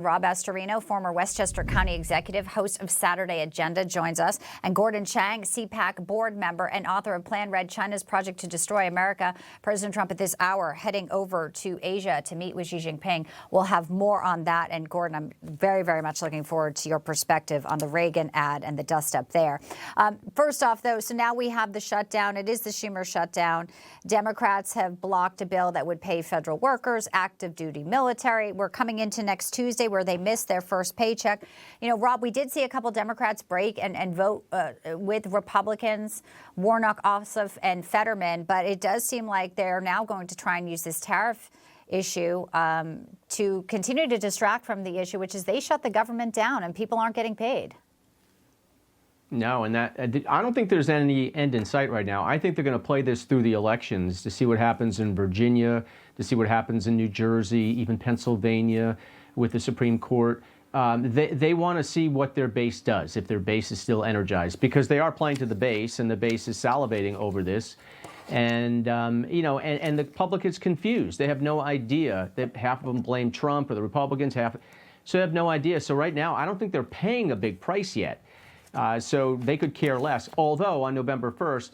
Rob Astorino, former Westchester County executive, host of Saturday Agenda, joins us. And Gordon Chang, CPAC board member and author of Plan Red, China's Project to Destroy America. President Trump at this hour heading over to Asia to meet with Xi Jinping. We'll have more on that. And Gordon, I'm very, very much looking forward to your perspective on the Reagan ad and the dust up there. First off, though, so now we have the shutdown. It is the Schumer shutdown. Democrats have blocked a bill that would pay federal workers, active duty military. We're coming into next Tuesday, where they missed their first paycheck. You know, Rob, we did see a couple Democrats break and vote with Republicans, Warnock, Ossoff, and Fetterman, but it does seem like they're now going to try and use this tariff issue to continue to distract from the issue, which is they shut the government down and people aren't getting paid. No, and that I don't think there's any end in sight right now. I think they're going to play this through the elections to see what happens in Virginia, to see what happens in New Jersey, even Pennsylvania with the Supreme Court. They want to see what their base does, if their base is still energized, because they are playing to the base, and the base is salivating over this. And, you know, and the public is confused. They have no idea. That half of them blame Trump or the Republicans, so they have no idea. So right now, I don't think they're paying a big price yet. So they could care less. Although on November 1st,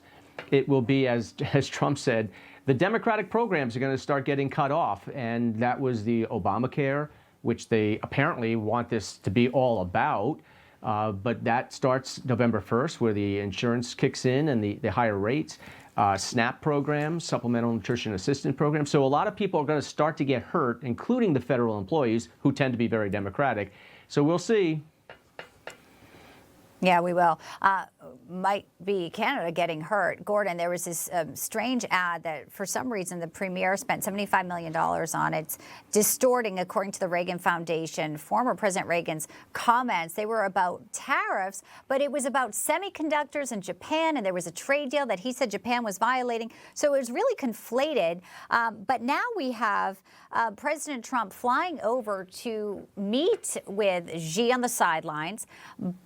it will be, as Trump said, the Democratic programs are going to start getting cut off. And that was the Obamacare, which they apparently want this to be all about. But that starts November 1st, where the insurance kicks in and the higher rates. SNAP programs, Supplemental Nutrition Assistance programs. So a lot of people are going to start to get hurt, including the federal employees, who tend to be very Democratic. So we'll see. Yeah, we will. Might be Canada getting hurt. Gordon, there was this strange ad that for some reason the premier spent $75 million on. It's distorting, according to the Reagan Foundation, former President Reagan's comments. They were about tariffs, but it was about semiconductors in Japan, and there was a trade deal that he said Japan was violating. So it was really conflated. But now we have President Trump flying over to meet with Xi on the sidelines.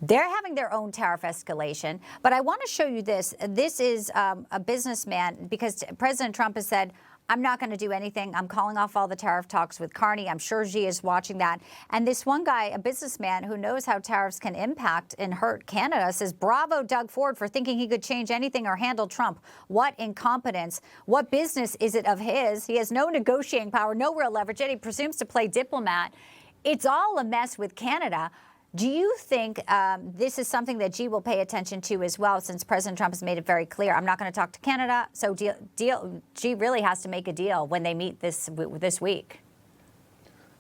They're having their own tariff escalation. But I want to show you this. This is a businessman, because President Trump has said, I'm not going to do anything. I'm calling off all the tariff talks with Carney. I'm sure Xi is watching that. And this one guy, a businessman who knows how tariffs can impact and hurt Canada, says, bravo, Doug Ford, for thinking he could change anything or handle Trump. What incompetence. What business is it of his? He has no negotiating power, no real leverage, yet he presumes to play diplomat. It's all a mess with Canada. Do you think this is something that Xi will pay attention to as well, since President Trump has made it very clear, I'm not going to talk to Canada, so Xi really has to make a deal when they meet this week?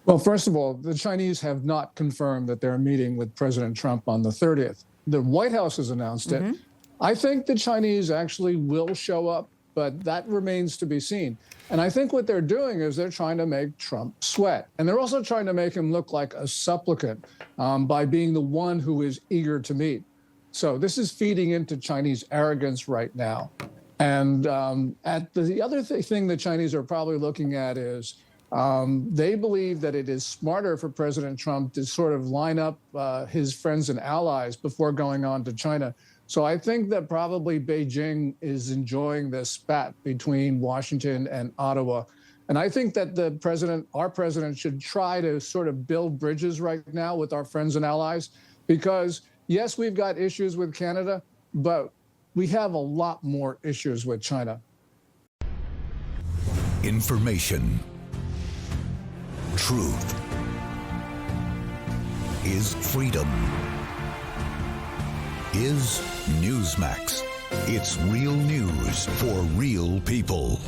Well, first of all, the Chinese have not confirmed that they're meeting with President Trump on the 30th. The White House has announced it. I think the Chinese actually will show up, but that remains to be seen. And I think what they're doing is they're trying to make Trump sweat. And they're also trying to make him look like a supplicant by being the one who is eager to meet. So this is feeding into Chinese arrogance right now. And the other thing the Chinese are probably looking at is they believe that it is smarter for President Trump to sort of line up his friends and allies before going on to China. So I think that probably Beijing is enjoying this spat between Washington and Ottawa. And I think that our president should try to sort of build bridges right now with our friends and allies, because yes, we've got issues with Canada, but we have a lot more issues with China. Information. Truth is freedom. Is Newsmax. It's real news for real people.